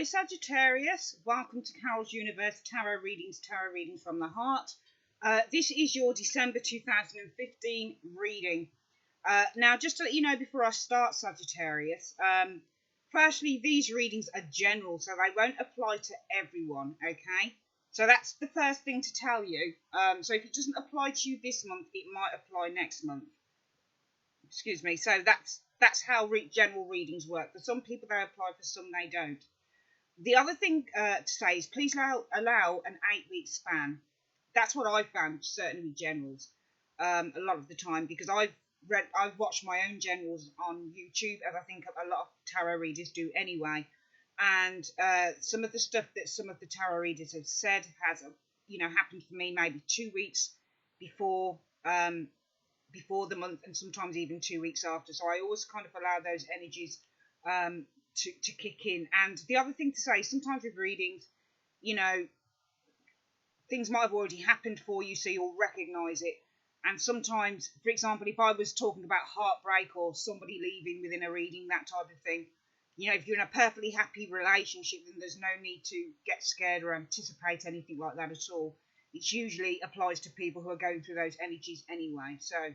Hi Sagittarius, welcome to Carol's Universe Tarot Readings from the Heart. This is your December 2015 reading. Now, just to let you know before I start, Sagittarius, firstly, these readings are general, so they won't apply to everyone, okay? So that's the first thing to tell you. So if it doesn't apply to you this month, it might apply next month. Excuse me. So that's how general readings work. For some people, they apply, for some, they don't. The other thing to say is please allow an 8-week span. That's what I've found, certainly with generals, a lot of the time, because I've watched my own generals on YouTube, as I think a lot of tarot readers do anyway. And some of the stuff that some of the tarot readers have said has, happened for me maybe 2 weeks before the month, and sometimes even 2 weeks after. So I always kind of allow those energies to kick in. And the other thing to say, sometimes with readings, things might have already happened for you, so you'll recognise it. And sometimes, for example, if I was talking about heartbreak or somebody leaving within a reading, that type of thing, if you're in a perfectly happy relationship, then there's no need to get scared or anticipate anything like that at all. It usually applies to people who are going through those energies anyway. So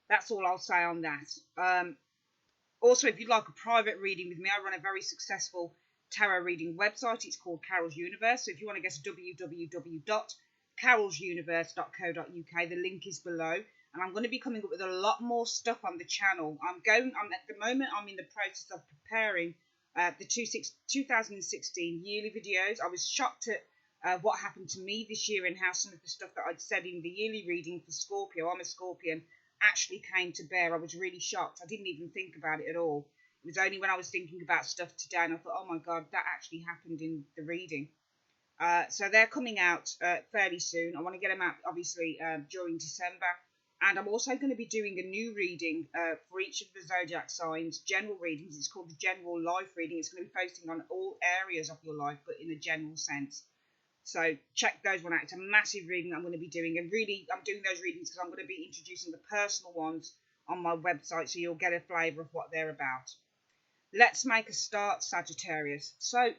that's all I'll say on that. Also, if you'd like a private reading with me, I run a very successful tarot reading website. It's called Carol's Universe. So if you want to get to www.carolsuniverse.co.uk, the link is below. And I'm going to be coming up with a lot more stuff on the channel. I'm at the moment, I'm in the process of preparing the 2016 yearly videos. I was shocked at what happened to me this year and how some of the stuff that I'd said in the yearly reading for Scorpio, I'm a Scorpion, actually came to bear. I was really shocked. I didn't even think about it at all. It was only when I was thinking about stuff today and I thought, oh my God, that actually happened in the reading. So they're coming out fairly soon. I want to get them out, obviously, during December. And I'm also going to be doing a new reading for each of the zodiac signs, general readings. It's called the General Life Reading. It's going to be focusing on all areas of your life, but in a general sense. So check those one out. It's a massive reading I'm going to be doing. And really, I'm doing those readings because I'm going to be introducing the personal ones on my website, so you'll get a flavour of what they're about. Let's make a start, Sagittarius. So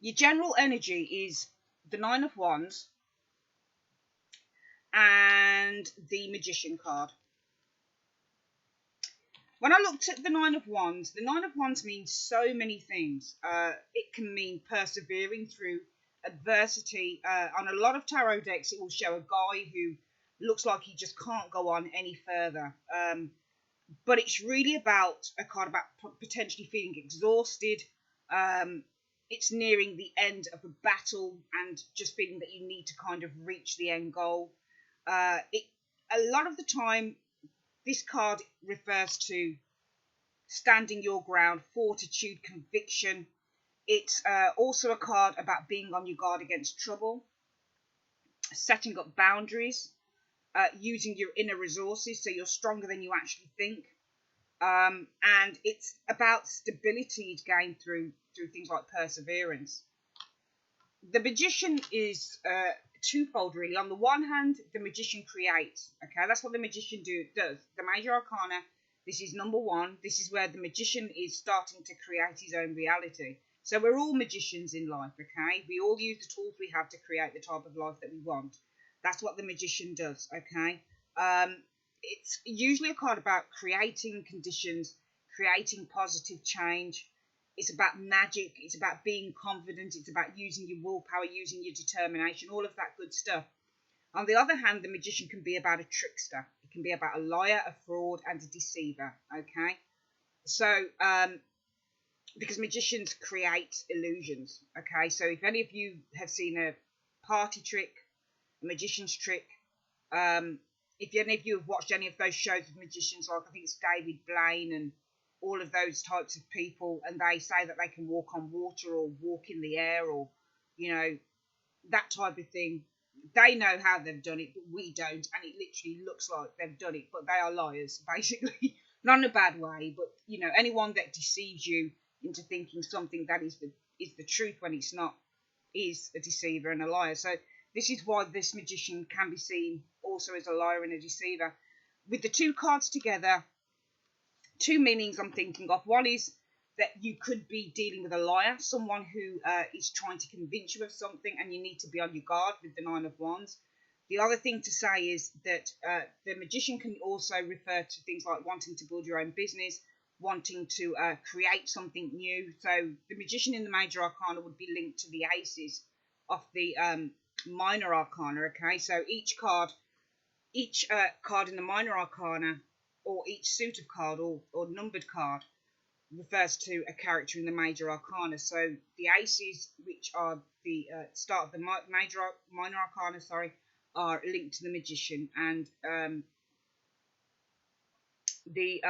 your general energy is the Nine of Wands and the Magician card. When I looked at the Nine of Wands means so many things. It can mean persevering through adversity. On a lot of tarot decks, it will show a guy who looks like he just can't go on any further. But it's really about a card about potentially feeling exhausted. It's nearing the end of a battle and just feeling that you need to kind of reach the end goal. A lot of the time, this card refers to standing your ground, fortitude, conviction. It's also a card about being on your guard against trouble, setting up boundaries, using your inner resources so you're stronger than you actually think. And it's about stability to gain through things like perseverance. The Magician is twofold, really. On the one hand, the Magician creates. Okay, that's what the Magician does. The Major Arcana, this is number one. This is where the Magician is starting to create his own reality. So we're all magicians in life, okay? We all use the tools we have to create the type of life that we want. That's what the Magician does, okay? It's usually a card about creating conditions, creating positive change. It's about magic. It's about being confident. It's about using your willpower, using your determination, all of that good stuff. On the other hand, the Magician can be about a trickster. It can be about a liar, a fraud, and a deceiver, okay? So, because magicians create illusions, okay? So if any of you have seen a party trick, a magician's trick, if any of you have watched any of those shows of magicians, like I think it's David Blaine and all of those types of people, and they say that they can walk on water or walk in the air or, that type of thing. They know how they've done it, but we don't, and it literally looks like they've done it, but they are liars, basically. Not in a bad way, but, anyone that deceives you into thinking something that is the truth when it's not is a deceiver and a liar. So this is why this Magician can be seen also as a liar and a deceiver. With the two cards together, two meanings I'm thinking of. One is that you could be dealing with a liar, someone who is trying to convince you of something, and you need to be on your guard with the Nine of Wands. The other thing to say is that the Magician can also refer to things like wanting to build your own business, wanting to create something new. So the Magician in the Major Arcana would be linked to the Aces of the Minor Arcana. Okay, so each card in the Minor Arcana, or each suit of card or numbered card, refers to a character in the Major Arcana. So the Aces, which are the start of the Minor Arcana, are linked to the Magician, and the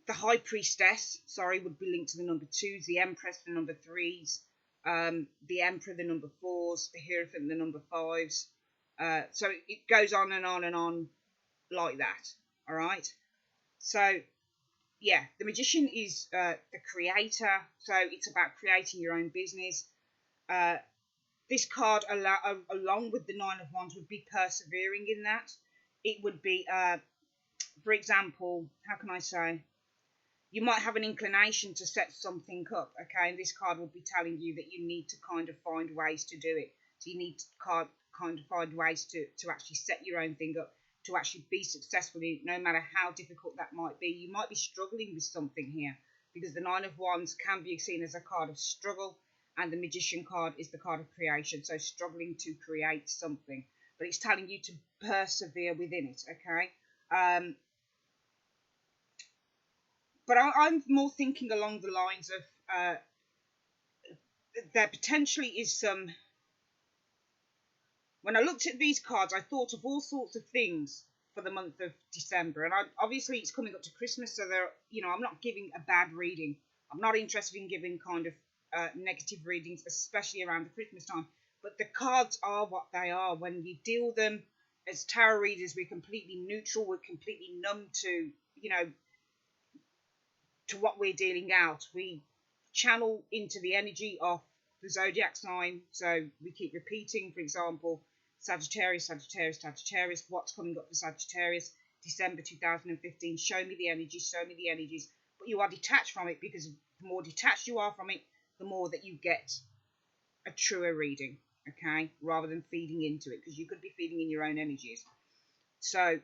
High Priestess, would be linked to the number 2s, the Empress the number 3s, the Emperor the number 4s, the Hierophant the number 5s. So it goes on and on and on like that. All right. So yeah, the Magician is the creator. So it's about creating your own business. This card, along with the Nine of Wands, would be persevering in that. It would be, for example, how can I say? You might have an inclination to set something up, okay? And this card will be telling you that you need to kind of find ways to do it. So you need to kind of find ways to actually set your own thing up, to actually be successful in it, no matter how difficult that might be. You might be struggling with something here, because the Nine of Wands can be seen as a card of struggle, and the Magician card is the card of creation, so struggling to create something. But it's telling you to persevere within it, okay? But I'm more thinking along the lines of there potentially is some... When I looked at these cards, I thought of all sorts of things for the month of December. And obviously it's coming up to Christmas, so I'm not giving a bad reading. I'm not interested in giving kind of negative readings, especially around the Christmas time. But the cards are what they are. When you deal them as tarot readers, we're completely neutral. We're completely numb to, to what we're dealing out. We channel into the energy of the zodiac sign. So we keep repeating, for example, Sagittarius, Sagittarius, Sagittarius. What's coming up for Sagittarius? December 2015. Show me the energies, show me the energies. But you are detached from it, because the more detached you are from it, the more that you get a truer reading, okay? Rather than feeding into it, because you could be feeding in your own energies. So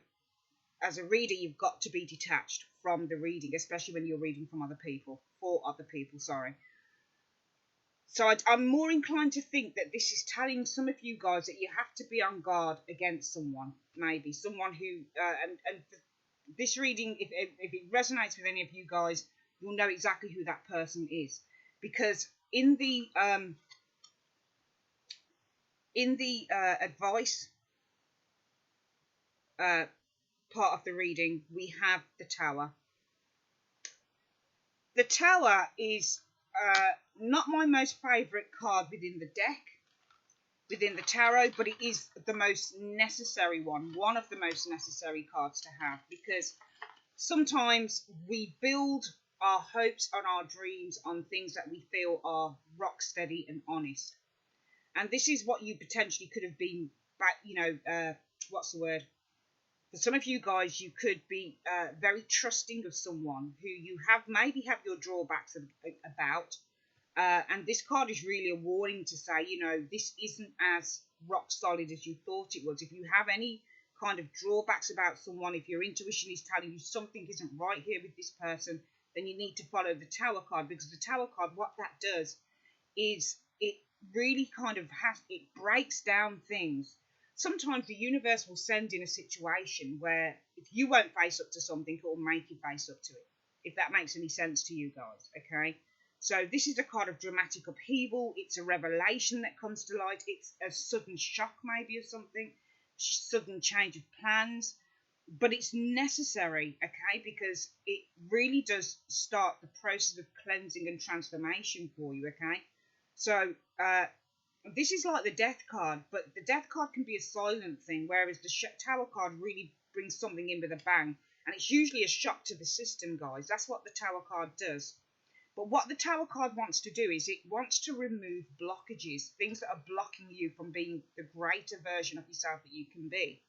as a reader, you've got to be detached from the reading, especially when you're reading from other people, for other people, sorry. So I'm more inclined to think that this is telling some of you guys that you have to be on guard against someone, maybe someone who, and this reading, if it resonates with any of you guys, you'll know exactly who that person is, because in the advice part of the reading, we have the Tower. The Tower is not my most favourite card within the deck, within the tarot, but it is the most necessary one of the most necessary cards to have, because sometimes we build our hopes and our dreams on things that we feel are rock steady and honest. And this is what you potentially could have been, what's the word? For some of you guys, you could be very trusting of someone who you maybe have your drawbacks about. And this card is really a warning to say, this isn't as rock solid as you thought it was. If you have any kind of drawbacks about someone, if your intuition is telling you something isn't right here with this person, then you need to follow the Tower card, because the Tower card, what that does is it really kind of it breaks down things. Sometimes the universe will send in a situation where if you won't face up to something, it will make you face up to it, if that makes any sense to you guys, okay? So this is a card of dramatic upheaval. It's a revelation that comes to light. It's a sudden shock maybe of something, sudden change of plans. But it's necessary, okay, because it really does start the process of cleansing and transformation for you, okay? So this is like the Death card, but the Death card can be a silent thing, whereas the Tower card really brings something in with a bang. And it's usually a shock to the system, guys. That's what the Tower card does. But what the Tower card wants to do is it wants to remove blockages, things that are blocking you from being the greater version of yourself that you can be.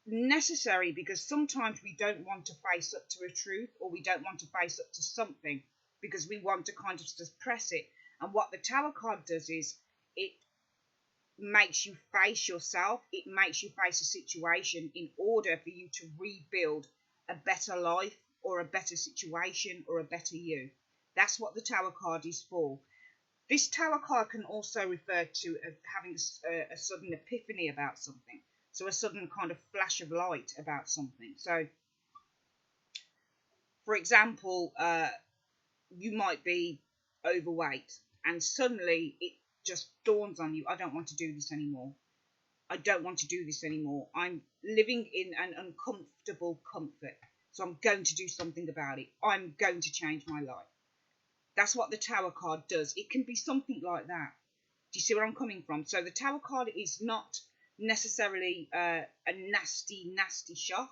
necessary because sometimes we don't want to face up to a truth, or we don't want to face up to something because we want to kind of suppress it. And what the Tower card does is it makes you face yourself, it makes you face a situation in order for you to rebuild a better life or a better situation or a better you. That's what the Tower card is for. This Tower card can also refer to having a sudden epiphany about something. So a sudden kind of flash of light about something. So, for example, you might be overweight and suddenly it just dawns on you, I don't want to do this anymore. I don't want to do this anymore. I'm living in an uncomfortable comfort. So I'm going to do something about it. I'm going to change my life. That's what the Tower card does. It can be something like that. Do you see where I'm coming from? So the Tower card is not necessarily a nasty, nasty shock,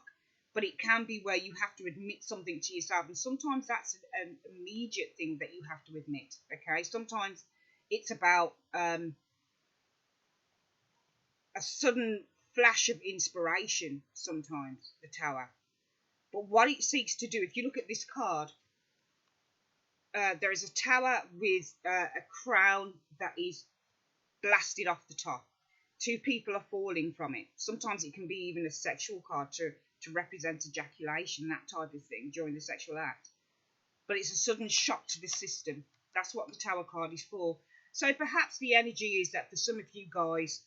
but it can be where you have to admit something to yourself. And sometimes that's an immediate thing that you have to admit. Okay. Sometimes it's about a sudden flash of inspiration. Sometimes the Tower. But what it seeks to do, if you look at this card, there is a tower with a crown that is blasted off the top. Two people are falling from it. Sometimes it can be even a sexual card to represent ejaculation, that type of thing, during the sexual act. But it's a sudden shock to the system. That's what the Tower card is for. So perhaps the energy is that for some of you guys,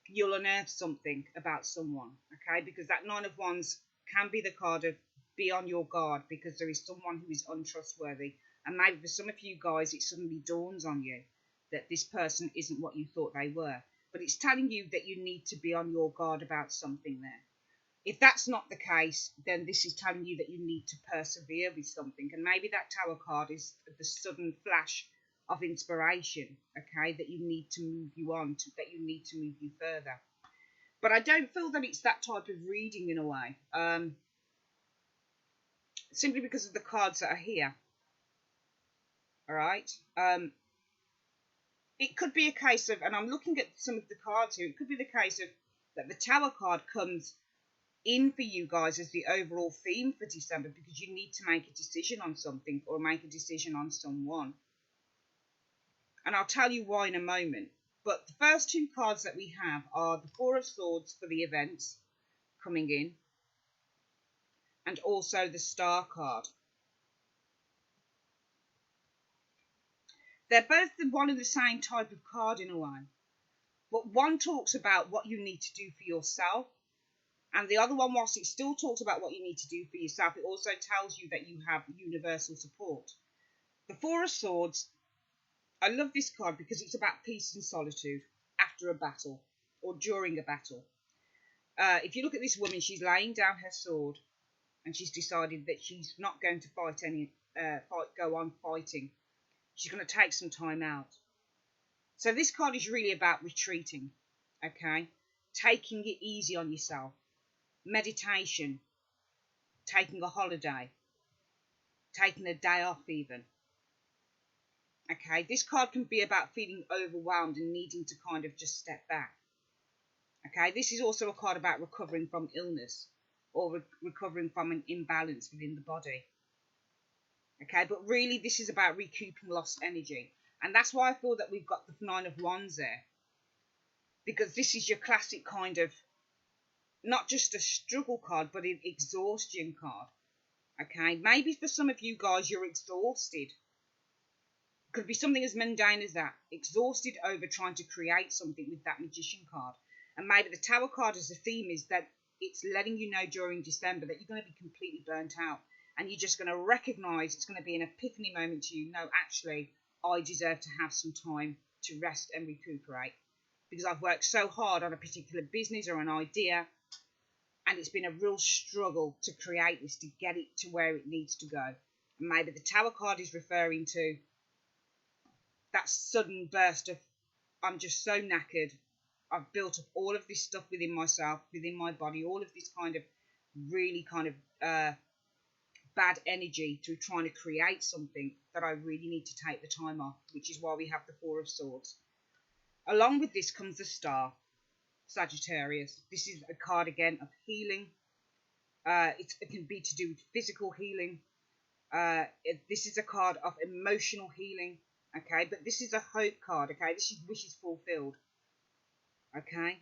you'll unearth something about someone, okay? Because that Nine of Wands can be the card of be on your guard because there is someone who is untrustworthy. And maybe for some of you guys, it suddenly dawns on you that this person isn't what you thought they were. But it's telling you that you need to be on your guard about something there. If that's not the case, then this is telling you that you need to persevere with something. And maybe that Tower card is the sudden flash of inspiration, okay, that you need to move you on, that you need to move you further. But I don't feel that it's that type of reading in a way. Simply because of the cards that are here. All right. It could be a case of, and I'm looking at some of the cards here, it could be the case of that the Tower card comes in for you guys as the overall theme for December because you need to make a decision on something or make a decision on someone. And I'll tell you why in a moment. But the first two cards that we have are the Four of Swords for the events coming in, and also the Star card. They're both the one and the same type of card in a way. But one talks about what you need to do for yourself, and the other one, whilst it still talks about what you need to do for yourself, it also tells you that you have universal support. The Four of Swords, I love this card because it's about peace and solitude after a battle or during a battle. If you look at this woman, she's laying down her sword and she's decided that she's not going to go on fighting. She's going to take some time out. So this card is really about retreating, okay? Taking it easy on yourself. Meditation. Taking a holiday. Taking a day off even. Okay, this card can be about feeling overwhelmed and needing to kind of just step back. Okay, this is also a card about recovering from illness or recovering from an imbalance within the body. Okay, but really this is about recouping lost energy. And that's why I feel that we've got the Nine of Wands there. Because this is your classic kind of, not just a struggle card, but an exhaustion card. Okay, maybe for some of you guys, you're exhausted. Could be something as mundane as that. Exhausted over trying to create something with that Magician card. And maybe the Tower card as a theme is that it's letting you know during December that you're going to be completely burnt out. And you're just going to recognise it's going to be an epiphany moment to you. No, actually, I deserve to have some time to rest and recuperate. Because I've worked so hard on a particular business or an idea. And it's been a real struggle to create this, to get it to where it needs to go. And maybe the Tower card is referring to that sudden burst of, I'm just so knackered. I've built up all of this stuff within myself, within my body, all of this kind of really kind of bad energy through trying to create something that I really need to take the time off, which is why we have the Four of Swords. Along with this comes the Star. Sagittarius. This is a card again of healing. It can be to do with physical healing. This is a card of emotional healing. Okay, but this is a hope card. Okay, this is wishes fulfilled. Okay,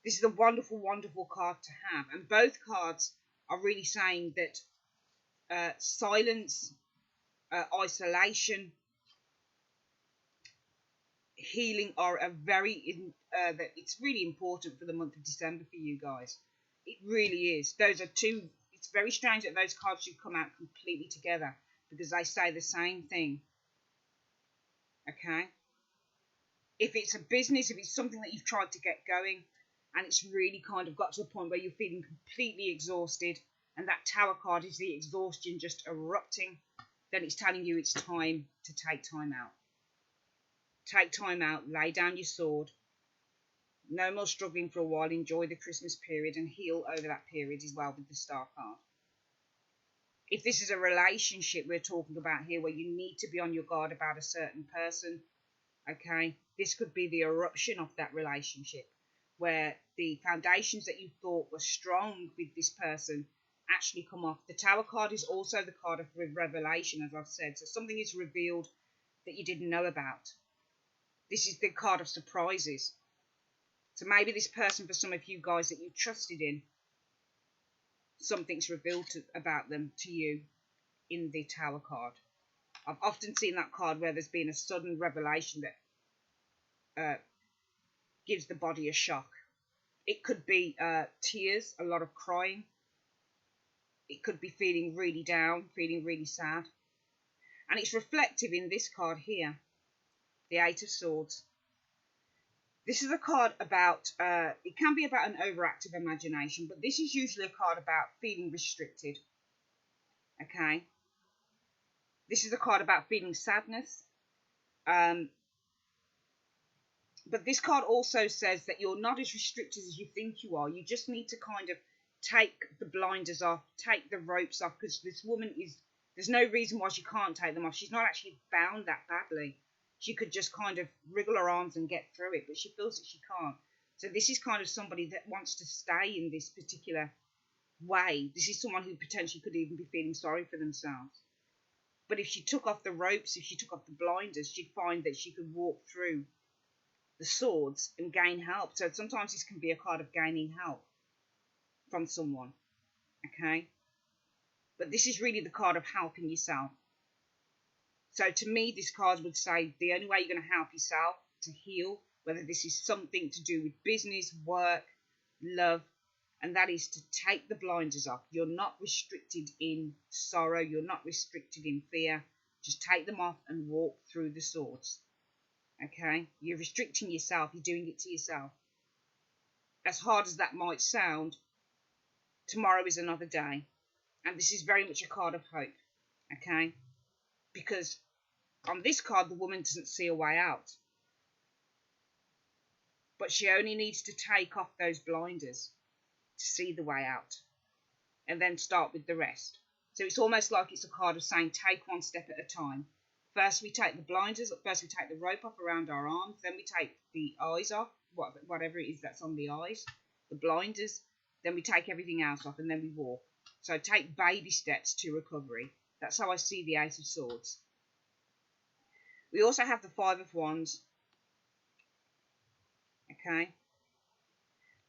this is a wonderful, wonderful card to have, and both cards are really saying that silence, isolation, healing are a that it's really important for the month of December for you guys. It really is. Those are two. It's very strange that those cards should come out completely together because they say the same thing. Okay. If it's a business, if it's something that you've tried to get going, and it's really kind of got to a point where you're feeling completely exhausted, and that Tower card is the exhaustion just erupting, then it's telling you it's time to take time out. Take time out, lay down your sword. No more struggling for a while. Enjoy the Christmas period and heal over that period as well with the Star card. If this is a relationship we're talking about here where you need to be on your guard about a certain person, okay, this could be the eruption of that relationship where the foundations that you thought were strong with this person actually come off. The Tower card is also the card of revelation, as I've said. So something is revealed that you didn't know about. This is the card of surprises. So maybe this person, for some of you guys that you trusted in, something's revealed about them to you in the Tower card. I've often seen that card where there's been a sudden revelation that gives the body a shock. It could be tears, a lot of crying. It could be feeling really down, feeling really sad. And it's reflective in this card here, the Eight of Swords. This is a card about, it can be about an overactive imagination, but this is usually a card about feeling restricted. Okay. This is a card about feeling sadness. But this card also says that you're not as restricted as you think you are. You just need to kind of take the blinders off, take the ropes off, because this woman there's no reason why she can't take them off. She's not actually bound that badly. She could just kind of wriggle her arms and get through it, but she feels that she can't. So this is kind of somebody that wants to stay in this particular way. This is someone who potentially could even be feeling sorry for themselves. But if she took off the ropes, if she took off the blinders, she'd find that she could walk through the swords and gain help. So sometimes this can be a card of gaining help from someone. Okay? But this is really the card of helping yourself. So to me, this card would say the only way you're going to help yourself to heal, whether this is something to do with business, work, love, and that is to take the blinders off. You're not restricted in sorrow. You're not restricted in fear. Just take them off and walk through the swords. Okay? You're restricting yourself. You're doing it to yourself. As hard as that might sound, tomorrow is another day. And this is very much a card of hope. Okay? Because on this card, the woman doesn't see a way out. But she only needs to take off those blinders to see the way out. And then start with the rest. So it's almost like it's a card of saying, take one step at a time. First we take the blinders, first we take the rope off around our arms, then we take the eyes off, whatever it is that's on the eyes, the blinders, then we take everything else off and then we walk. So take baby steps to recovery. That's how I see the Ace of Swords. We also have the Five of Wands. Okay.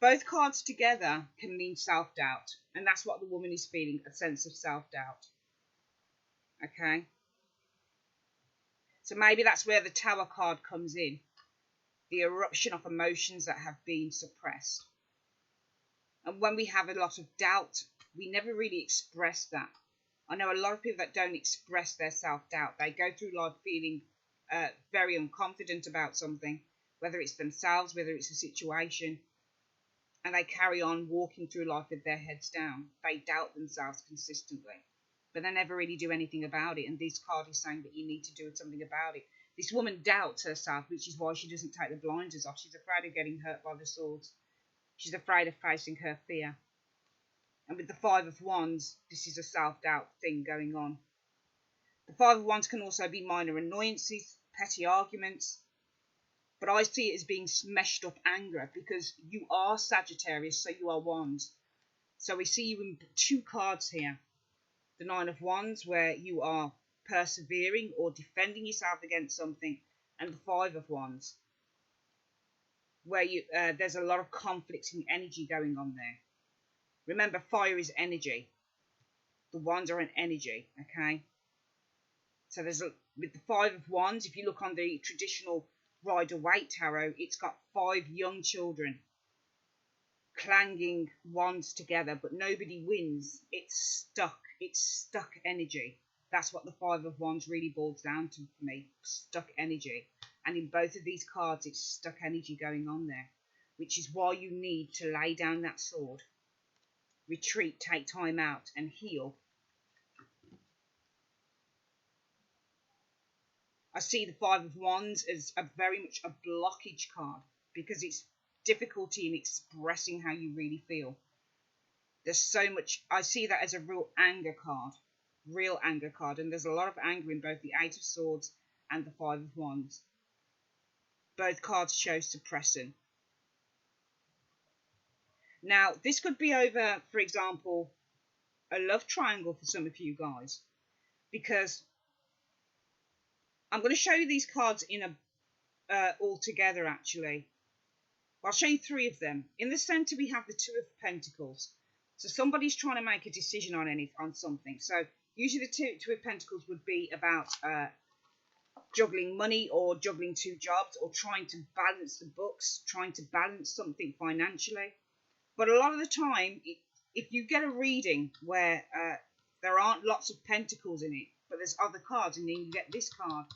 Both cards together can mean self-doubt, and that's what the woman is feeling, a sense of self-doubt. Okay. So maybe that's where the Tower card comes in. The eruption of emotions that have been suppressed. And when we have a lot of doubt, we never really express that. I know a lot of people that don't express their self-doubt. They go through life feeling very unconfident about something, whether it's themselves, whether it's a situation, and they carry on walking through life with their heads down. They doubt themselves consistently, but they never really do anything about it, and this card is saying that you need to do something about it. This woman doubts herself, which is why she doesn't take the blinders off. She's afraid of getting hurt by the swords. She's afraid of facing her fear. And with the Five of Wands, this is a self-doubt thing going on. The Five of Wands can also be minor annoyances, petty arguments. But I see it as being meshed up anger, because you are Sagittarius, so you are Wands. So we see you in two cards here. The Nine of Wands, where you are persevering or defending yourself against something, and the Five of Wands, where there's a lot of conflicting energy going on there. Remember, fire is energy. The Wands are an energy, okay? So with the Five of Wands, if you look on the traditional Rider-Waite tarot, it's got 5 young children clanging wands together, but nobody wins. It's stuck energy. That's what the Five of Wands really boils down to for me, stuck energy. And in both of these cards, it's stuck energy going on there, which is why you need to lay down that sword, retreat, take time out and heal. I see the Five of Wands as very much a blockage card, because it's difficulty in expressing how you really feel. There's so much. I see that as a real anger card, and there's a lot of anger in both the Eight of Swords and the Five of Wands. Both cards show suppressing. Now, this could be over, for example, a love triangle for some of you guys, because I'm going to show you these cards in all together, actually. I'll show you 3 of them. In the centre, we have the Two of Pentacles. So somebody's trying to make a decision on something. So usually the Two of Pentacles would be about juggling money, or juggling 2 jobs, or trying to balance the books, trying to balance something financially. But a lot of the time, if you get a reading where there aren't lots of pentacles in it, but there's other cards, and then you get this card,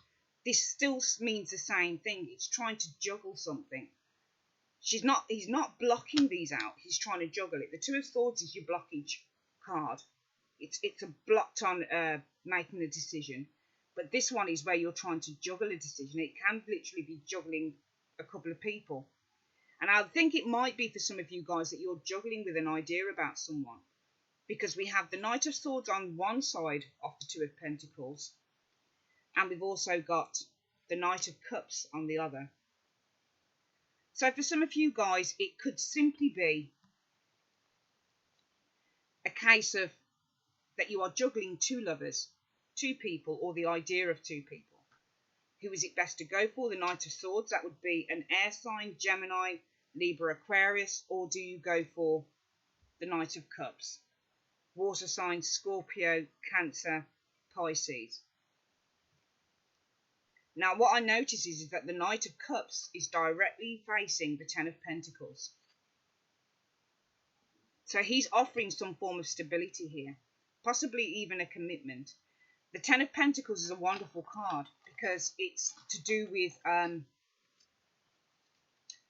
this still means the same thing. It's trying to juggle something. He's not blocking these out. He's trying to juggle it. The Two of Swords is your blockage card. It's a blocked on making a decision. But this one is where you're trying to juggle a decision. It can literally be juggling a couple of people. And I think it might be for some of you guys that you're juggling with an idea about someone, because we have the Knight of Swords on one side of the Two of Pentacles, and we've also got the Knight of Cups on the other. So for some of you guys, it could simply be a case of that you are juggling 2 lovers, 2 people, or the idea of 2 people. Who is it best to go for? The Knight of Swords, that would be an air sign, Gemini, Libra, Aquarius, or do you go for the Knight of Cups? Water signs, Scorpio, Cancer, Pisces. Now, what I notice is that the Knight of Cups is directly facing the Ten of Pentacles. So he's offering some form of stability here, possibly even a commitment. The Ten of Pentacles is a wonderful card because it's to do with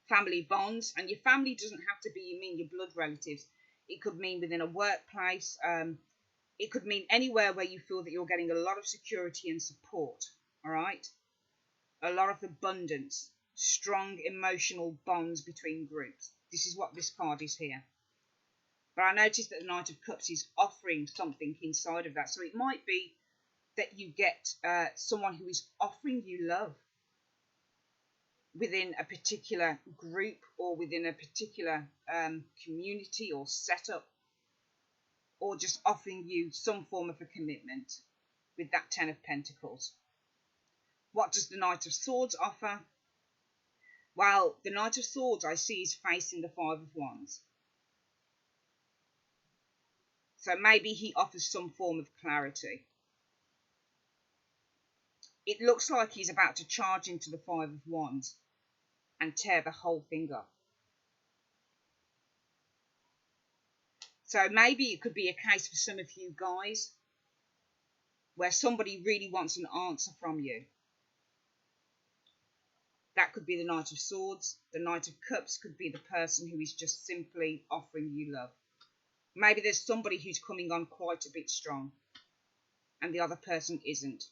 family bonds. And your family doesn't have to be, you mean your blood relatives. It could mean within a workplace. It could mean anywhere where you feel that you're getting a lot of security and support. All right? A lot of abundance, strong emotional bonds between groups. This is what this card is here. But I noticed that the Knight of Cups is offering something inside of that. So it might be that you get someone who is offering you love within a particular group or within a particular community or setup, or just offering you some form of a commitment with that Ten of Pentacles. What does the Knight of Swords offer? Well, the Knight of Swords I see is facing the Five of Wands. So maybe he offers some form of clarity. It looks like he's about to charge into the Five of Wands and tear the whole thing up. So maybe it could be a case for some of you guys where somebody really wants an answer from you. That could be the Knight of Swords. The Knight of Cups could be the person who is just simply offering you love. Maybe there's somebody who's coming on quite a bit strong and the other person isn't.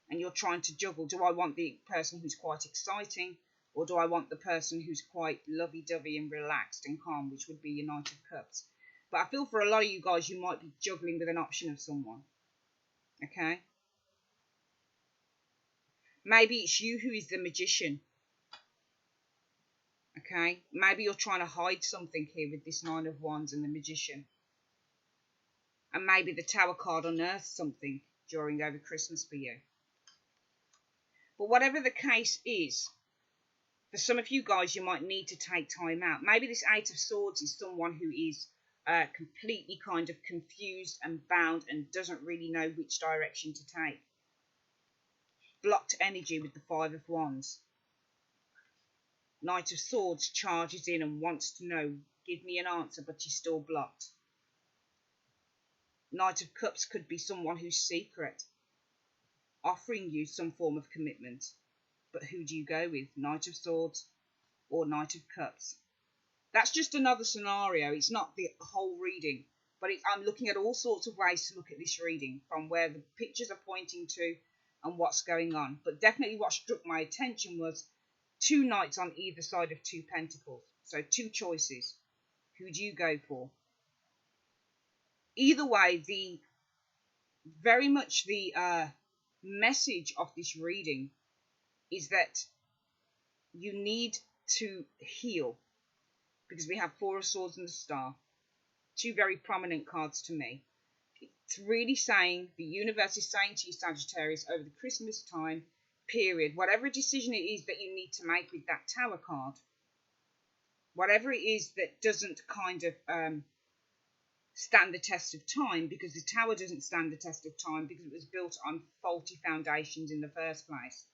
And you're trying to juggle. Do I want the person who's quite exciting, or do I want the person who's quite lovey-dovey and relaxed and calm, which would be your Knight of Cups? But I feel for a lot of you guys, you might be juggling with an option of someone. Okay? Maybe it's you who is the magician. Okay, maybe you're trying to hide something here with this Nine of Wands and the Magician. And maybe the Tower card unearthed something during over Christmas for you. But whatever the case is, for some of you guys, you might need to take time out. Maybe this Eight of Swords is someone who is completely kind of confused and bound and doesn't really know which direction to take. Blocked energy with the Five of Wands. Knight of Swords charges in and wants to know, give me an answer, but she's still blocked. Knight of Cups could be someone who's secret, offering you some form of commitment. But who do you go with? Knight of Swords or Knight of Cups? That's just another scenario. It's not the whole reading. But I'm looking at all sorts of ways to look at this reading, from where the pictures are pointing to and what's going on. But definitely what struck my attention was two knights on either side of two pentacles. So two choices. Who do you go for? Either way, very much the message of this reading is that you need to heal, because we have Four of Swords and the Star, two very prominent cards to me. It's really saying, the universe is saying to you, Sagittarius, over the Christmas time period, whatever decision it is that you need to make with that Tower card, whatever it is that doesn't kind of stand the test of time, because the Tower doesn't stand the test of time because it was built on faulty foundations in the first place.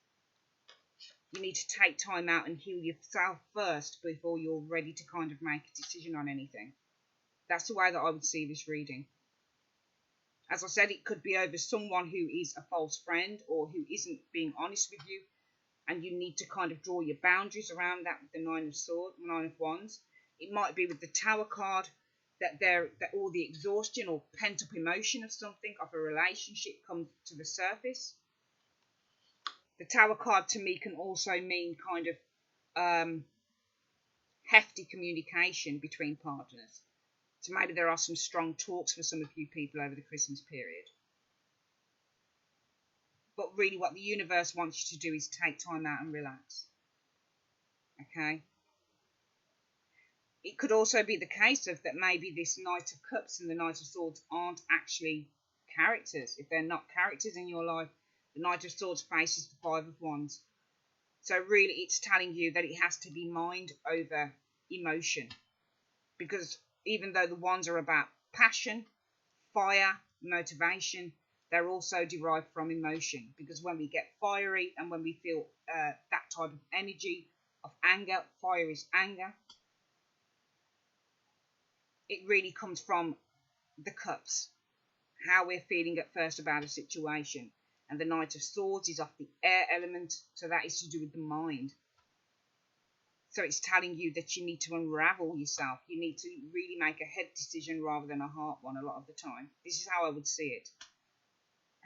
You need to take time out and heal yourself first before you're ready to kind of make a decision on anything. That's the way that I would see this reading. As I said, it could be over someone who is a false friend or who isn't being honest with you, and you need to kind of draw your boundaries around that with the Nine of Wands. It might be with the Tower card that all the exhaustion or pent up emotion of something, of a relationship, comes to the surface. The Tower card to me can also mean kind of hefty communication between partners. So maybe there are some strong talks for some of you people over the Christmas period. But really what the universe wants you to do is take time out and relax. Okay? It could also be the case of that maybe this Knight of Cups and the Knight of Swords aren't actually characters. If they're not characters in your life, the Knight of Swords faces the Five of Wands. So really it's telling you that it has to be mind over emotion. Because even though the wands are about passion, fire, motivation, they're also derived from emotion. Because when we get fiery and when we feel that type of energy of anger, fire is anger, it really comes from the cups, how we're feeling at first about a situation. And the Knight of Swords is off the air element, so that is to do with the mind. So it's telling you that you need to unravel yourself. You need to really make a head decision rather than a heart one a lot of the time. This is how I would see it.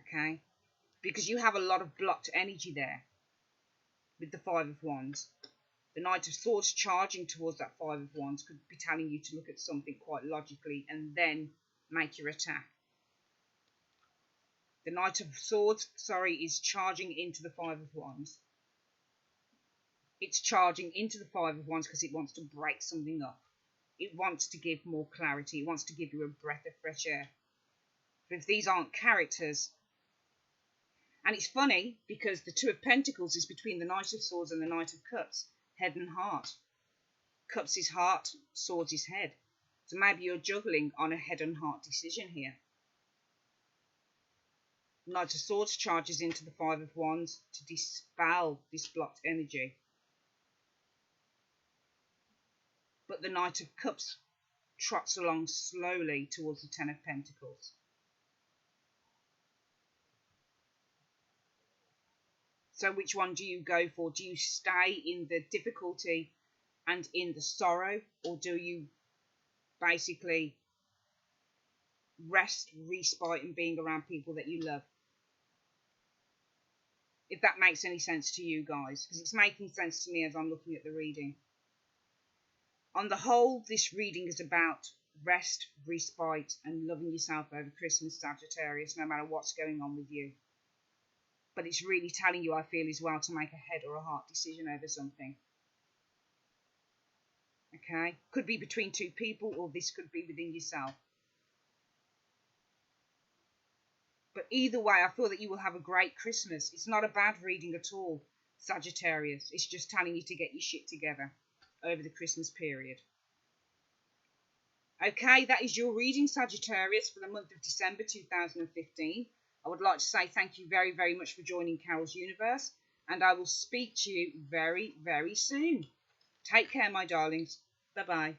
Okay? Because you have a lot of blocked energy there with the Five of Wands. The Knight of Swords charging towards that Five of Wands could be telling you to look at something quite logically and then make your attack. The Knight of Swords, is charging into the Five of Wands. It's charging into the Five of Wands because it wants to break something up. It wants to give more clarity. It wants to give you a breath of fresh air. But if these aren't characters... And it's funny because the Two of Pentacles is between the Knight of Swords and the Knight of Cups. Head and heart. Cups is heart, Swords is head. So maybe you're juggling on a head and heart decision here. Knight of Swords charges into the Five of Wands to dispel this blocked energy. But the Knight of Cups trots along slowly towards the Ten of Pentacles. So which one do you go for? Do you stay in the difficulty and in the sorrow? Or do you basically rest, respite and being around people that you love? If that makes any sense to you guys. Because it's making sense to me as I'm looking at the reading. On the whole, this reading is about rest, respite and loving yourself over Christmas, Sagittarius, no matter what's going on with you. But it's really telling you, I feel, as well, to make a head or a heart decision over something. Okay, could be between two people, or this could be within yourself. But either way, I feel that you will have a great Christmas. It's not a bad reading at all, Sagittarius. It's just telling you to get your shit together over the Christmas period. Okay, that is your reading, Sagittarius, for the month of December 2015. I would like to say thank you very, very much for joining Carol's Universe, and I will speak to you very, very soon. Take care, my darlings. Bye-bye.